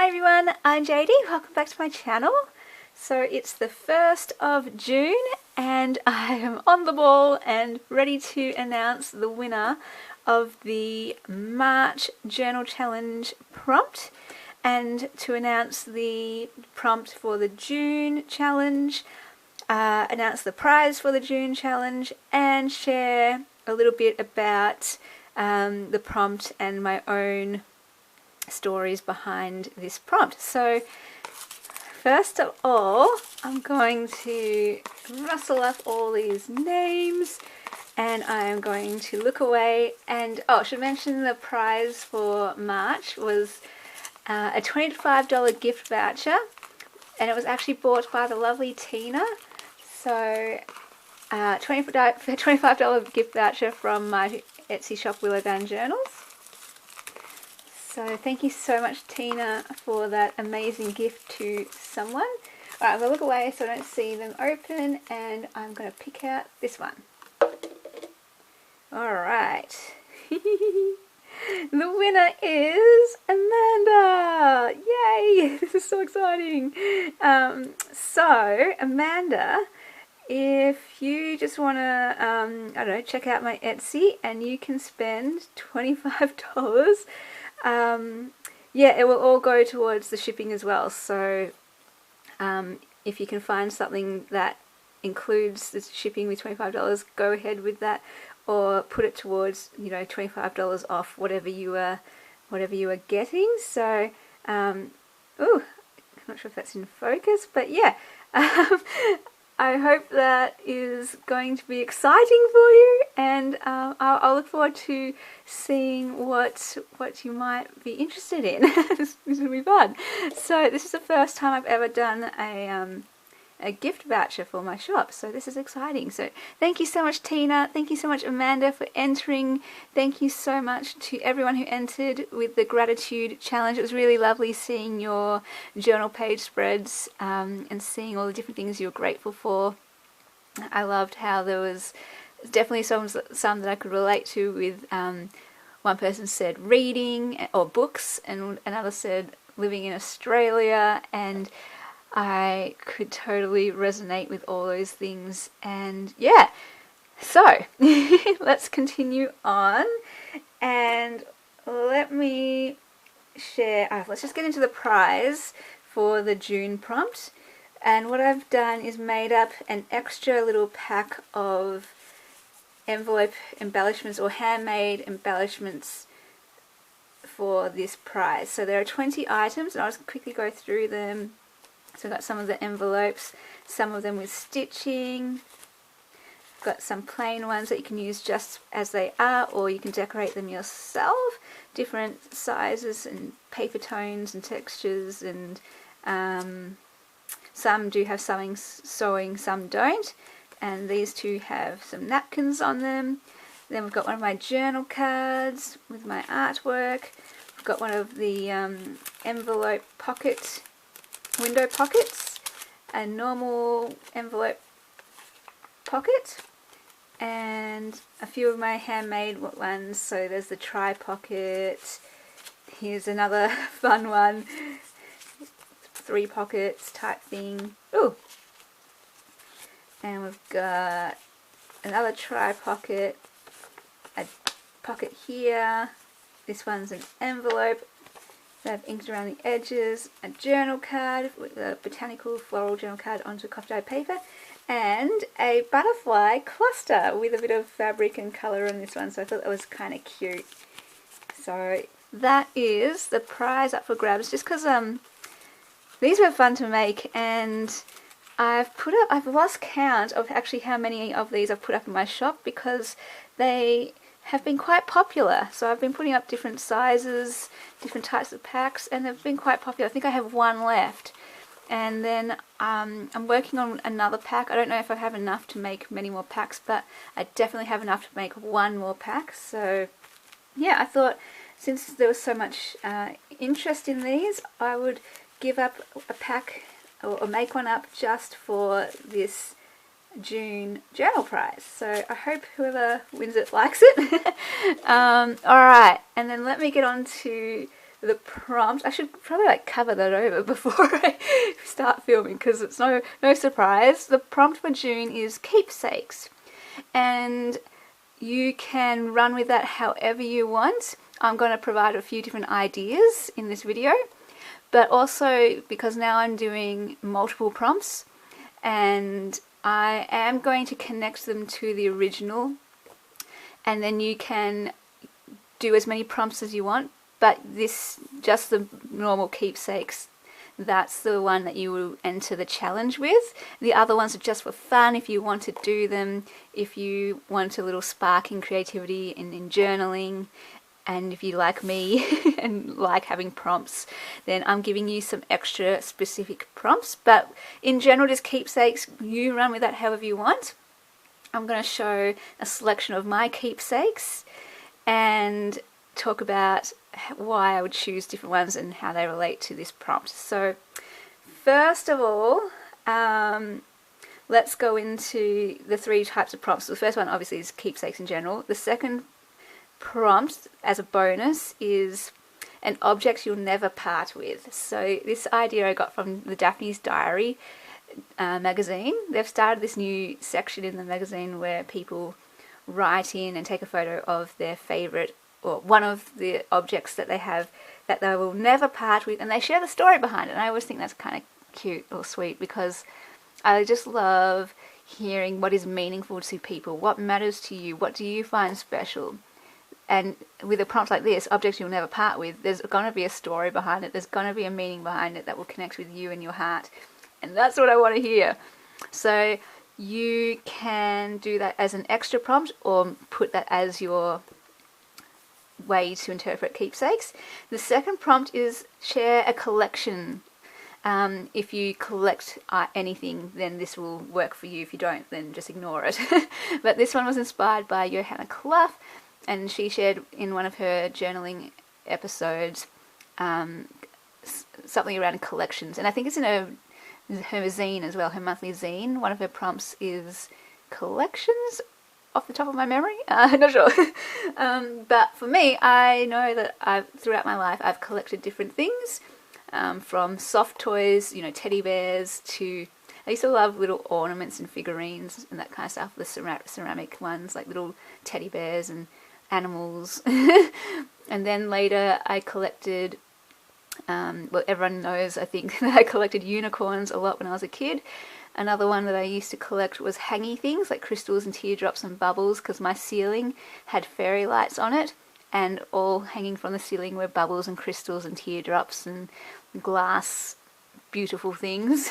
Hi everyone, I'm JD. Welcome back to my channel. So it's the 1st of June and I am on the ball and ready to announce the winner of the March Journal Challenge prompt and to announce the prompt for the June Challenge, announce the prize for the June Challenge and share a little bit about the prompt and my own stories behind this prompt. So first of all, I'm going to rustle up all these names and I'm going to look away and I should mention the prize for March was a $25 gift voucher, and it was actually bought by the lovely Tina. So $25 gift voucher from my Etsy shop Willowbound Journals. So thank you so much, Tina, for that amazing gift to someone. Alright, I'm going to look away so I don't see them open, and I'm going to pick out this one. Alright. The winner is Amanda! Yay! This is so exciting! So, Amanda, if you just want to, I don't know, check out my Etsy and you can spend $25. Yeah, it will all go towards the shipping as well. So if you can find something that includes the shipping with $25, go ahead with that, or put it towards, you know, $25 off whatever you are getting. So I'm not sure if that's in focus, but yeah. I hope that is going to be exciting for you, and I'll look forward to seeing what you might be interested in. This will be fun. So this is the first time I've ever done a gift voucher for my shop, so this is exciting. So thank you so much, Tina. Thank you so much, Amanda, for entering. Thank you so much to everyone who entered with the gratitude challenge. It was really lovely seeing your journal page spreads and seeing all the different things you were grateful for. I loved how there was definitely some that I could relate to with one person said reading or books, and another said living in Australia, and I could totally resonate with all those things. And yeah, so let's continue on and let me share. Let's just get into the prize for the June prompt. And what I've done is made up an extra little pack of envelope embellishments or handmade embellishments for this prize. So there are 20 items and I'll just quickly go through them. So I've got some of the envelopes, some of them with stitching. I've got some plain ones that you can use just as they are, or you can decorate them yourself. Different sizes and paper tones and textures, and some do have sewing, some don't. And these two have some napkins on them. Then we've got one of my journal cards with my artwork. We've got one of the envelope window pockets, a normal envelope pocket, and a few of my handmade ones. So there's the tri pocket. Here's another fun one, 3 pockets type thing. Ooh, and we've got another tri pocket, a pocket here. This one's an envelope. So I've inked around the edges, a journal card with a botanical floral journal card onto coffee dyed paper, and a butterfly cluster with a bit of fabric and colour on this one. So I thought that was kind of cute. So that is the prize up for grabs, just because these were fun to make, and I've lost count of actually how many of these I've put up in my shop because they have been quite popular. So I've been putting up different sizes, different types of packs, and they've been quite popular. I think I have one left, and then I'm working on another pack. I don't know if I have enough to make many more packs, but I definitely have enough to make one more pack. So yeah, I thought since there was so much interest in these, I would give up a pack or make one up just for this June journal prize. So I hope whoever wins it likes it. Alright, and then let me get on to the prompt, I should probably like cover that over before I start filming because it's no surprise. The prompt for June is keepsakes, and you can run with that however you want. I'm going to provide a few different ideas in this video, but also because now I'm doing multiple prompts and I am going to connect them to the original, and then you can do as many prompts as you want, but this, just the normal keepsakes, that's the one that you will enter the challenge with. The other ones are just for fun, if you want to do them, if you want a little spark in creativity and in journaling, and if you like me and like having prompts, then I'm giving you some extra specific prompts. But in general, just keepsakes, you run with that however you want. I'm going to show a selection of my keepsakes and talk about why I would choose different ones and how they relate to this prompt. So first of all, let's go into the three types of prompts. So the first one obviously is keepsakes in general. The second prompt as a bonus is an object you'll never part with. So this idea I got from the Daphne's Diary magazine. They've started this new section in the magazine where people write in and take a photo of their favourite or one of the objects that they have that they will never part with, and they share the story behind it. And I always think that's kind of cute or sweet because I just love hearing what is meaningful to people, what matters to you, what do you find special. And with a prompt like this, objects you'll never part with, there's going to be a story behind it, there's going to be a meaning behind it that will connect with you and your heart, and that's what I want to hear. So you can do that as an extra prompt or put that as your way to interpret keepsakes. The second prompt is share a collection. If you collect anything, then this will work for you. If you don't, then just ignore it. But this one was inspired by Johanna Clough, and she shared in one of her journaling episodes something around collections, and I think it's in her zine as well, her monthly zine. One of her prompts is collections, off the top of my memory, not sure. But for me, I know that throughout my life I've collected different things, from soft toys, you know, teddy bears, to I used to love little ornaments and figurines and that kind of stuff, the ceramic ones like little teddy bears and animals. And then later I collected, well, everyone knows I think that I collected unicorns a lot when I was a kid. Another one that I used to collect was hangy things like crystals and teardrops and bubbles, because my ceiling had fairy lights on it, and all hanging from the ceiling were bubbles and crystals and teardrops and glass beautiful things.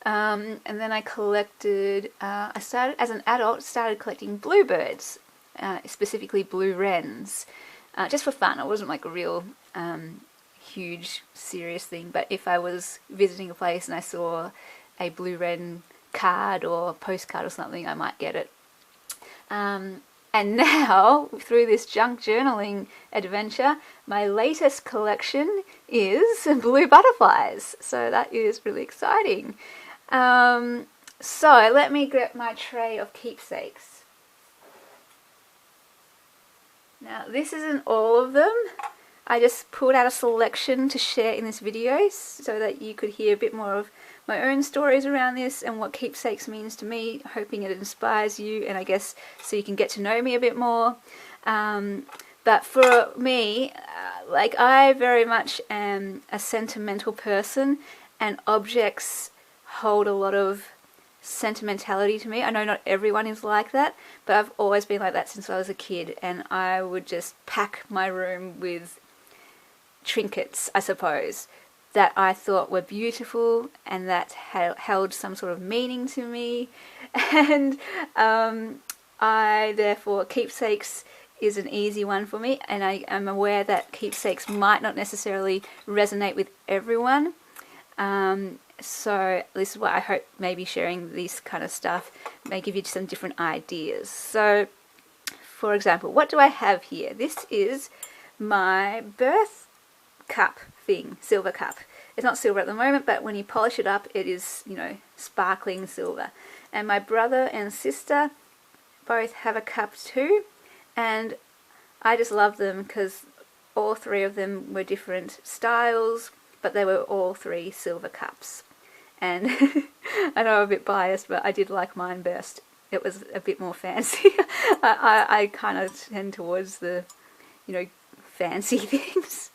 And then I collected, I started as an adult, started collecting bluebirds, specifically blue wrens, just for fun. It wasn't like a real huge serious thing, but if I was visiting a place and I saw a blue wren card or postcard or something, I might get it. And now, through this junk journaling adventure, my latest collection is blue butterflies. So that is really exciting. So let me get my tray of keepsakes. Now this isn't all of them. I just pulled out a selection to share in this video so that you could hear a bit more of my own stories around this and what keepsakes means to me, hoping it inspires you, and I guess so you can get to know me a bit more. But for me, like, I very much am a sentimental person, and objects hold a lot of sentimentality to me. I know not everyone is like that, but I've always been like that since I was a kid, and I would just pack my room with trinkets, I suppose, that I thought were beautiful and that held some sort of meaning to me. And I therefore, keepsakes is an easy one for me, and I am aware that keepsakes might not necessarily resonate with everyone. So this is why I hope maybe sharing this kind of stuff may give you some different ideas. So for example, what do I have here? This is my birth cup thing, silver cup. It's not silver at the moment, but when you polish it up, it is, you know, sparkling silver. And my brother and sister both have a cup too, and I just love them because all three of them were different styles, but they were all three silver cups. And I know I'm a bit biased, but I did like mine best. It was a bit more fancy. I kind of tend towards the, fancy things.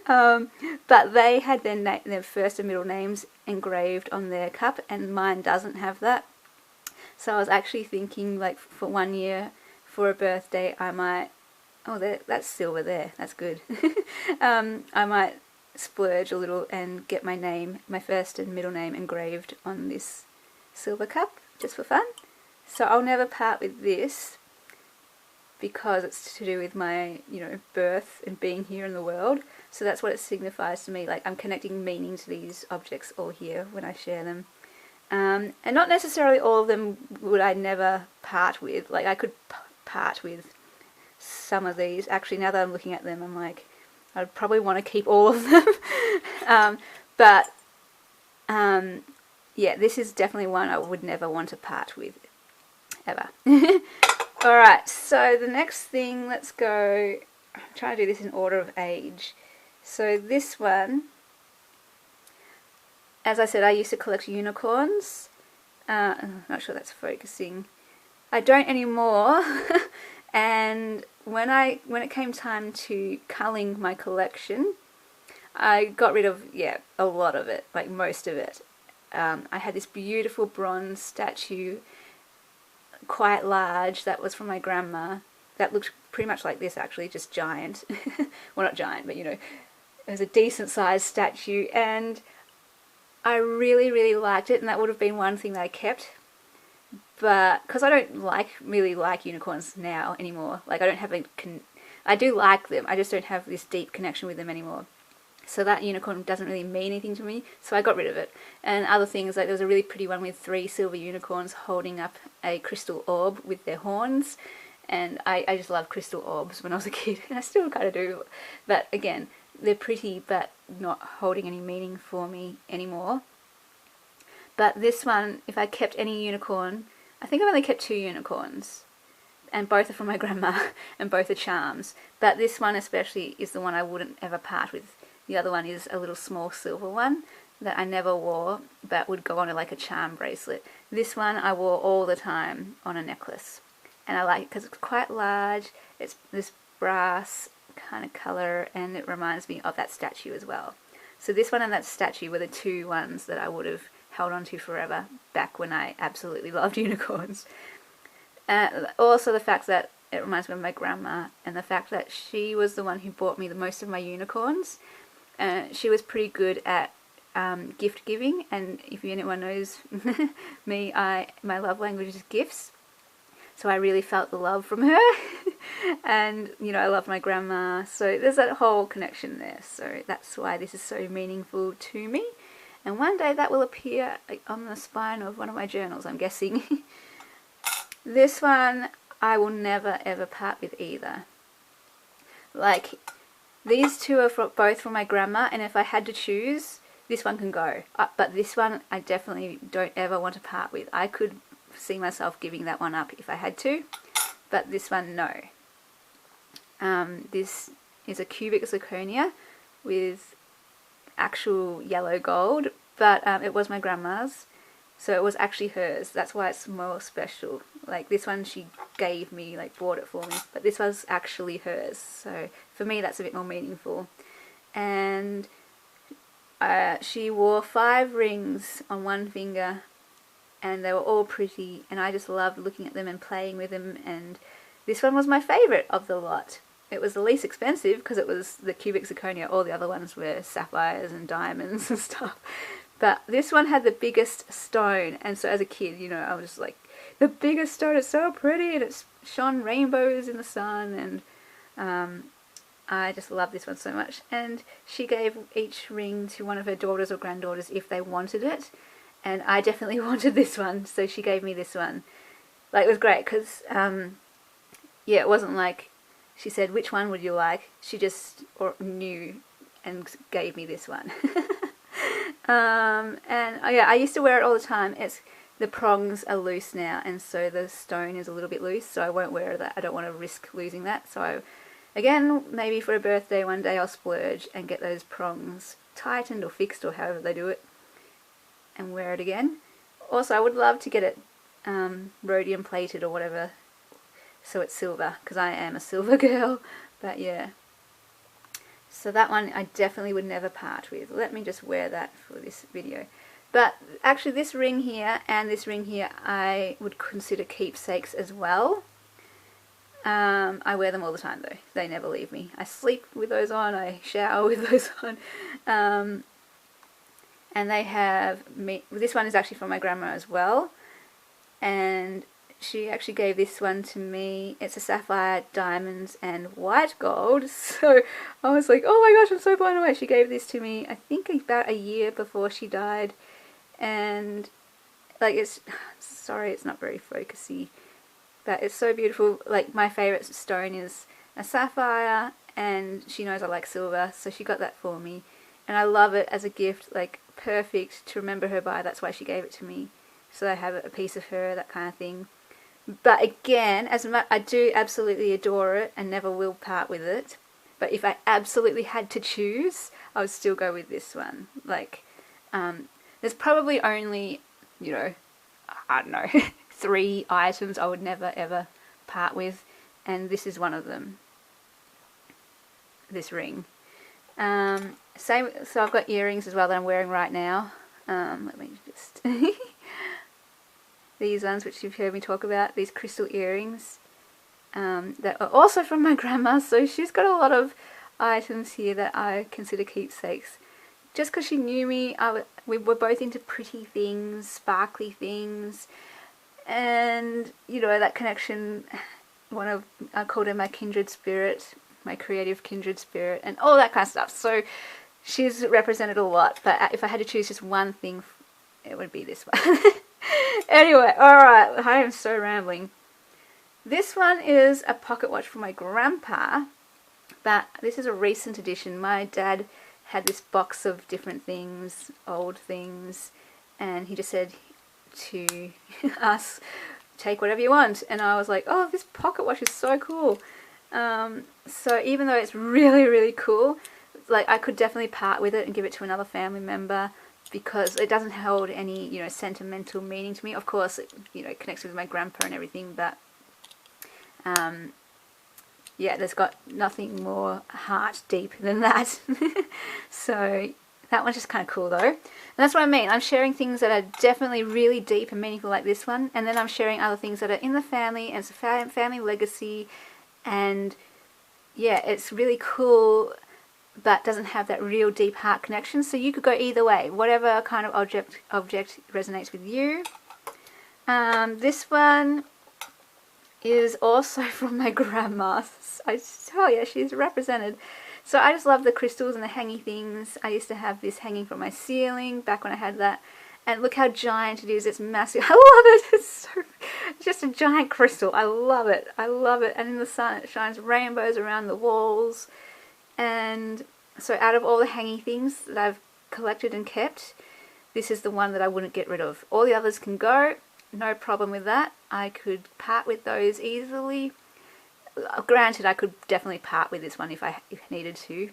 But they had their first and middle names engraved on their cup, and mine doesn't have that. So I was actually thinking, like, for 1 year, for a birthday, I might... Oh, that's silver there. That's good. I might splurge a little and get my first and middle name engraved on this silver cup, just for fun. So I'll never part with this, because it's to do with my, birth and being here in the world. So that's what it signifies to me. Like, I'm connecting meaning to these objects all here when I share them. And not necessarily all of them would I never part with. Like, I could part with some of these. Actually, now that I'm looking at them, I'm like, I'd probably want to keep all of them. Yeah, this is definitely one I would never want to part with, ever. Alright, so the next thing, let's go, I'm trying to do this in order of age. So this one, as I said, I used to collect unicorns. I'm not sure that's focusing. I don't anymore. And when it came time to culling my collection, I got rid of, a lot of it, like most of it. I had this beautiful bronze statue, quite large, that was from my grandma, that looked pretty much like this actually, just giant. Well, not giant, but it was a decent sized statue, and I really, really liked it, and that would have been one thing that I kept. But because I don't really like unicorns now anymore, like I don't have I do like them, I just don't have this deep connection with them anymore. So that unicorn doesn't really mean anything to me, so I got rid of it. And other things, like there was a really pretty one with 3 silver unicorns holding up a crystal orb with their horns, and I just loved crystal orbs when I was a kid, and I still kind of do. But again, they're pretty, but not holding any meaning for me anymore. But this one, if I kept any unicorn, I think I've only kept 2 unicorns, and both are from my grandma, and both are charms. But this one especially is the one I wouldn't ever part with. The other one is a little small silver one that I never wore, but would go on like a charm bracelet. This one I wore all the time on a necklace, and I like it because it's quite large. It's this brass kind of colour, and it reminds me of that statue as well. So this one and that statue were the 2 ones that I would have held on to forever back when I absolutely loved unicorns. Also the fact that it reminds me of my grandma, and the fact that she was the one who bought me the most of my unicorns. She was pretty good at gift giving, and if anyone knows me, my love language is gifts. So I really felt the love from her. And I love my grandma, so there's that whole connection there. So that's why this is so meaningful to me. And one day that will appear on the spine of one of my journals, I'm guessing. This one I will never ever part with either. Like, these 2 are both from my grandma, and if I had to choose, this one can go. But this one I definitely don't ever want to part with. I could see myself giving that one up if I had to, but this one, no. This is a cubic zirconia with actual yellow gold, but it was my grandma's, so it was actually hers. That's why it's more special. Like, this one she gave me, like bought it for me, but this was actually hers, so for me that's a bit more meaningful. And she wore 5 rings on one finger, and they were all pretty, and I just loved looking at them and playing with them. And this one was my favourite of the lot. It was the least expensive because it was the cubic zirconia. All the other ones were sapphires and diamonds and stuff. But this one had the biggest stone, and so as a kid, I was just like, the biggest stone, it's so pretty, and it shone rainbows in the sun, and I just love this one so much. And she gave each ring to one of her daughters or granddaughters if they wanted it, and I definitely wanted this one, so she gave me this one. Like, it was great because, it wasn't like she said, which one would you like? She just knew and gave me this one. I used to wear it all the time. The prongs are loose now, and so the stone is a little bit loose, so I won't wear that. I don't want to risk losing that, so again, maybe for a birthday one day I'll splurge and get those prongs tightened or fixed or however they do it and wear it again. Also, I would love to get it rhodium plated or whatever so it's silver, because I am a silver girl. But yeah, so that one I definitely would never part with. Let me just wear that for this video. But actually this ring here and this ring here I would consider keepsakes as well. I wear them all the time though. They never leave me. I sleep with those on, I shower with those on. And they have me. This one is actually from my grandma as well. And she actually gave this one to me. It's a sapphire, diamonds and white gold. So I was like, oh my gosh, I'm so blown away. She gave this to me I think about a year before she died. And like, it's, sorry it's not very focusy, but it's so beautiful. Like, my favourite stone is a sapphire, and she knows I like silver, so she got that for me. And I love it as a gift, like perfect to remember her by. That's why she gave it to me, so I have a piece of her, that kind of thing. But again, as much, I do absolutely adore it and never will part with it. But if I absolutely had to choose, I would still go with this one. Like, there's probably only, you know, I don't know, 3 items I would never ever part with, and this is one of them. This ring. Same. So I've got earrings as well that I'm wearing right now. Let me just these ones, which you've heard me talk about, these crystal earrings, that are also from my grandma. So she's got a lot of items here that I consider keepsakes. Just because she knew me, we were both into pretty things, sparkly things, and you know, that connection. I called her my kindred spirit, my creative kindred spirit, and all that kind of stuff. So she's represented a lot. But if I had to choose just one thing, it would be this one. Anyway, alright, I am so rambling. This one is a pocket watch from my grandpa, but this is a recent addition. My dad had this box of different things, old things, and he just said to us, take whatever you want. And I was like, oh, this pocket watch is so cool. So even though it's really, really cool, like, I could definitely part with it and give it to another family member, because it doesn't hold any, you know, sentimental meaning to me. Of course, it, you know, connects with my grandpa and everything, but yeah, there's got nothing more heart deep than that. So that one's just kind of cool though. And that's what I mean. I'm sharing things that are definitely really deep and meaningful like this one, and then I'm sharing other things that are in the family, and it's a family legacy, and yeah, it's really cool, but doesn't have that real deep heart connection. So you could go either way, whatever kind of object resonates with you. This one is also from my grandma. I tell you, she's represented. So I just love the crystals and the hanging things. I used to have this hanging from my ceiling back when I had that. And look how giant it is. It's massive. I love it. It's just a giant crystal. I love it. I love it. And in the sun it shines rainbows around the walls. And so out of all the hanging things that I've collected and kept, this is the one that I wouldn't get rid of. All the others can go. No problem with that. I could part with those easily. Granted, I could definitely part with this one if I needed to.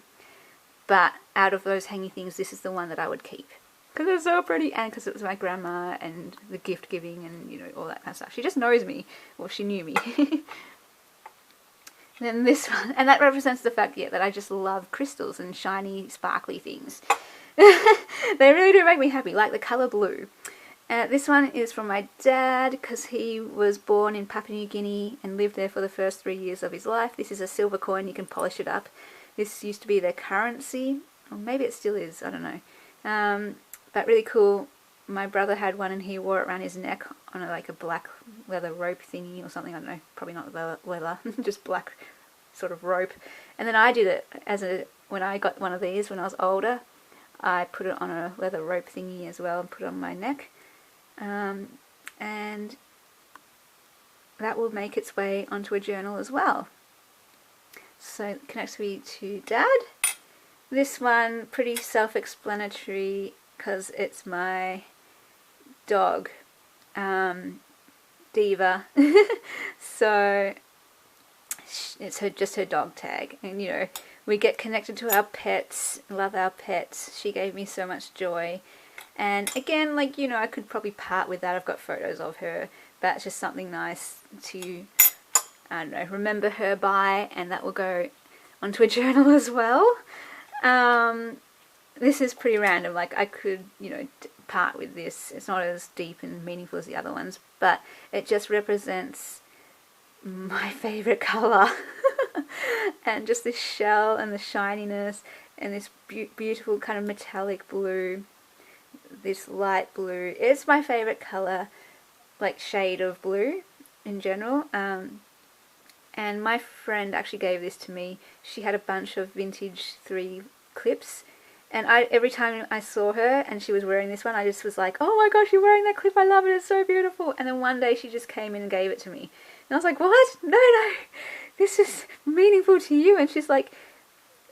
But out of those hanging things, this is the one that I would keep. Because it's so pretty, and because it was my grandma, and the gift giving, and you know, all that kind of stuff. She just knows me. Well, she knew me. And then this one, and that represents the fact, yeah, that I just love crystals and shiny, sparkly things. They really do make me happy, like the colour blue. This one is from my dad, because he was born in Papua New Guinea and lived there for the first 3 years of his life. This is a silver coin, you can polish it up. This used to be their currency, or maybe it still is, I don't know. But really cool. My brother had one and he wore it around his neck on like a black leather rope thingy or something, I don't know, probably not leather, just black sort of rope. And then I did it when I got one of these when I was older. I put it on a leather rope thingy as well and put it on my neck. And that will make its way onto a journal as well. So it connects me to Dad. This one, pretty self-explanatory, because it's my dog, Diva. So it's just her dog tag. And you know, we get connected to our pets, love our pets. She gave me so much joy. And again, like, you know, I could probably part with that. I've got photos of her, but it's just something nice to, I don't know, remember her by, and that will go onto a journal as well. This is pretty random. Like, I could, you know, part with this. It's not as deep and meaningful as the other ones, but it just represents my favorite color. And just this shell and the shininess and this beautiful kind of metallic blue, this light blue. It's my favorite color, like shade of blue in general. And my friend actually gave this to me. She had a bunch of vintage 3 clips, and every time I saw her and she was wearing this one, I just was like, oh my gosh, you're wearing that clip, I love it, it's so beautiful. And then one day she just came in and gave it to me, and I was like, what? No, this is meaningful to you. And she's like,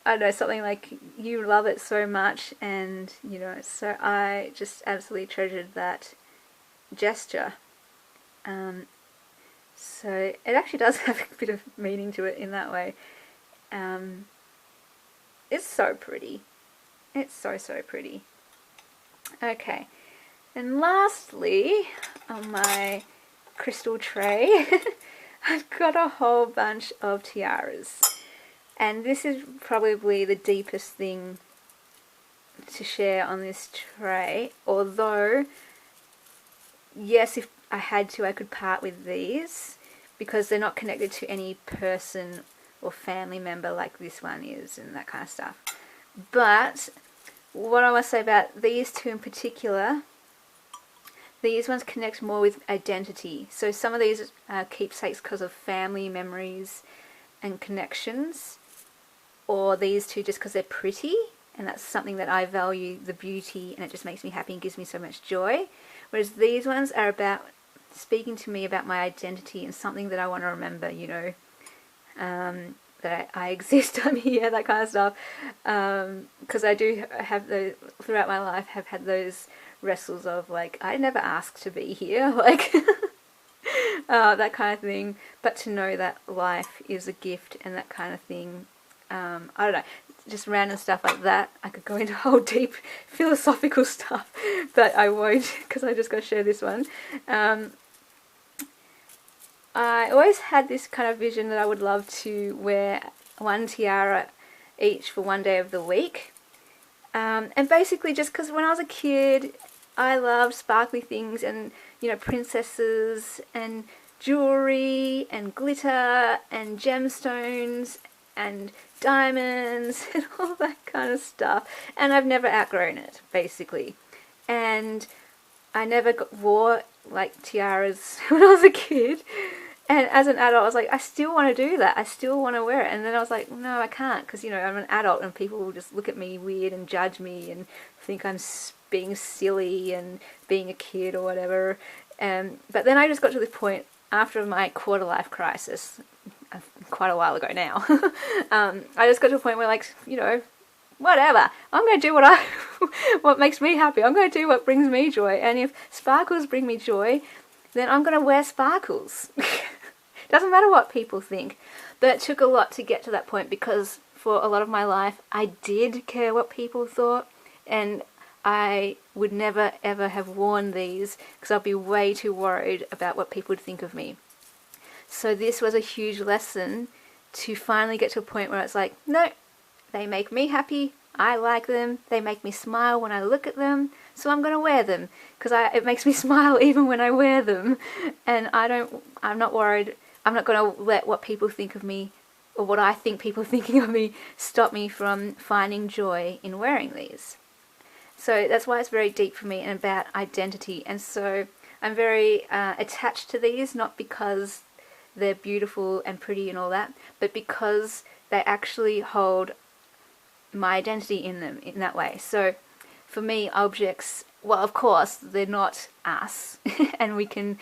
I don't know, something like, you love it so much, and you know, so I just absolutely treasured that gesture. So it actually does have a bit of meaning to it in that way. It's so pretty. It's so pretty. Okay, and lastly, on my crystal tray, I've got a whole bunch of tiaras. And this is probably the deepest thing to share on this tray, although, yes, if I had to, I could part with these, because they're not connected to any person or family member like this one is, and that kind of stuff. But what I want to say about these two in particular, these ones connect more with identity. So some of these are keepsakes because of family memories and connections, or these two just because they're pretty, and that's something that I value, the beauty, and it just makes me happy and gives me so much joy. Whereas these ones are about speaking to me about my identity and something that I want to remember, you know, that I exist, I'm here, that kind of stuff. Because I do have those, throughout my life, have had those wrestles of like, I never asked to be here, like that kind of thing. But to know that life is a gift and that kind of thing, I don't know, just random stuff like that. I could go into whole deep philosophical stuff, but I won't, because I just got to share this one. I always had this kind of vision that I would love to wear one tiara each for one day of the week. And basically just because when I was a kid, I loved sparkly things and, you know, princesses and jewelry and glitter and gemstones and diamonds and all that kind of stuff. And I've never outgrown it, basically. And I never wore like tiaras when I was a kid. And as an adult, I was like, I still want to do that. I still want to wear it. And then I was like, no, I can't, because, you know, I'm an adult and people will just look at me weird and judge me and think I'm being silly and being a kid or whatever. But then I just got to the point after my quarter life crisis, quite a while ago now, I just got to a point where, like, you know, whatever, I'm going to do what makes me happy. I'm going to do what brings me joy. And if sparkles bring me joy, then I'm going to wear sparkles. Doesn't matter what people think. But it took a lot to get to that point, because for a lot of my life I did care what people thought, and I would never ever have worn these because I'd be way too worried about what people would think of me. So this was a huge lesson to finally get to a point where it's like, no, they make me happy, I like them, they make me smile when I look at them, so I'm going to wear them because it makes me smile even when I wear them. And I'm not worried. I'm not going to let what people think of me or what I think people are thinking of me stop me from finding joy in wearing these. So that's why it's very deep for me and about identity. And so I'm very attached to these, not because they're beautiful and pretty and all that, but because they actually hold my identity in them in that way. So for me, objects, well, of course, they're not us, and we can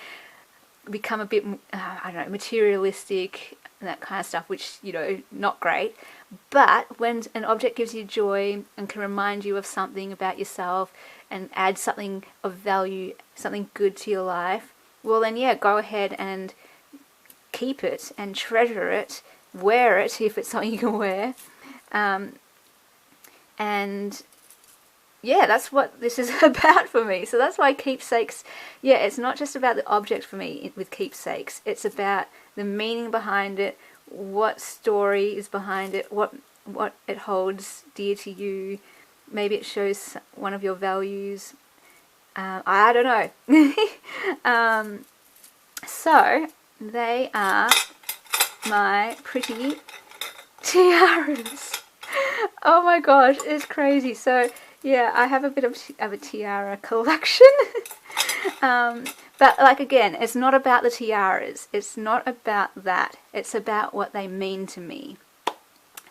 become a bit, I don't know, materialistic and that kind of stuff, which, you know, not great. But when an object gives you joy and can remind you of something about yourself and add something of value, something good to your life, well then, yeah, go ahead and keep it and treasure it wear it if it's something you can wear. And yeah, that's what this is about for me. So that's why keepsakes, yeah, it's not just about the object for me with keepsakes. It's about the meaning behind it, what story is behind it, what it holds dear to you. Maybe it shows one of your values. I don't know. So they are my pretty tiaras. Oh my gosh, it's crazy. So yeah, I have a bit of a tiara collection. But like again, it's not about the tiaras. It's not about that. It's about what they mean to me.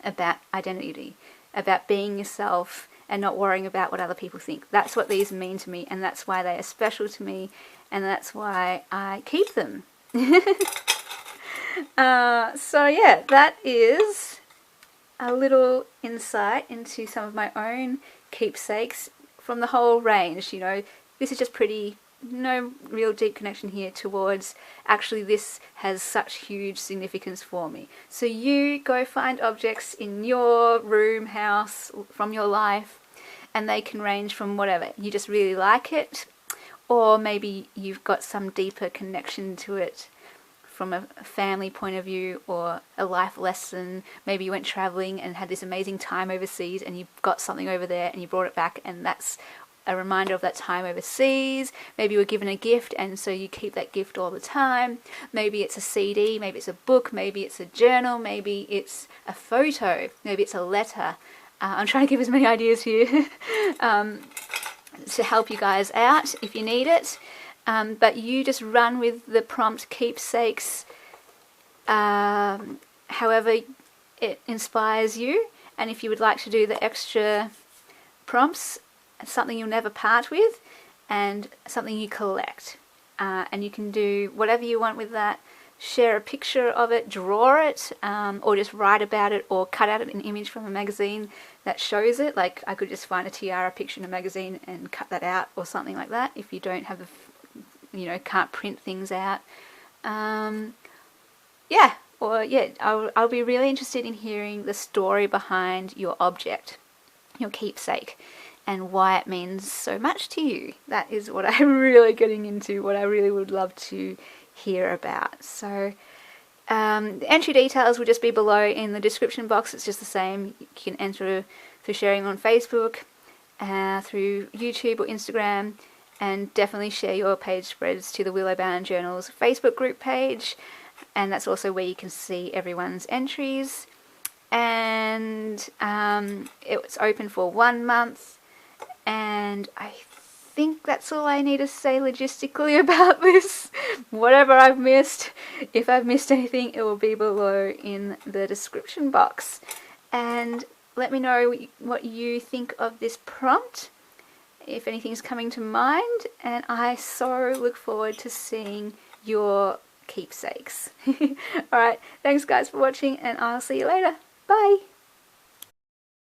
About identity. About being yourself and not worrying about what other people think. That's what these mean to me, and that's why they are special to me, and that's why I keep them. So yeah, that is a little insight into some of my own keepsakes from the whole range. You know, this is just pretty, no real deep connection here towards actually this has such huge significance for me. So you go find objects in your room, house, from your life, and they can range from whatever. You just really like it, or maybe you've got some deeper connection to it from a family point of view, or a life lesson. Maybe you went traveling and had this amazing time overseas and you got something over there and you brought it back, and that's a reminder of that time overseas. Maybe you were given a gift and so you keep that gift all the time. Maybe it's a CD, maybe it's a book, maybe it's a journal, maybe it's a photo, maybe it's a letter. I'm trying to give as many ideas here to help you guys out if you need it. But you just run with the prompt keepsakes however it inspires you. And if you would like to do the extra prompts, something you'll never part with and something you collect. And you can do whatever you want with that. Share a picture of it, draw it, or just write about it, or cut out an image from a magazine that shows it. Like I could just find a tiara picture in a magazine and cut that out, or something like that, if you don't have the, you know, can't print things out. Yeah, or yeah, I'll be really interested in hearing the story behind your object, your keepsake, and why it means so much to you. That is what I'm really getting into, what I really would love to hear about. So the entry details will just be below in the description box. It's just the same. You can enter through sharing on Facebook, through YouTube or Instagram, and definitely share your page spreads to the Willowbound Journals Facebook group page, and that's also where you can see everyone's entries. And it's open for 1 month, and I think that's all I need to say logistically about this. Whatever I've missed, if I've missed anything, it will be below in the description box. And let me know what you think of this prompt, if anything's coming to mind, and I so look forward to seeing your keepsakes. Alright, thanks guys for watching, and I'll see you later. Bye!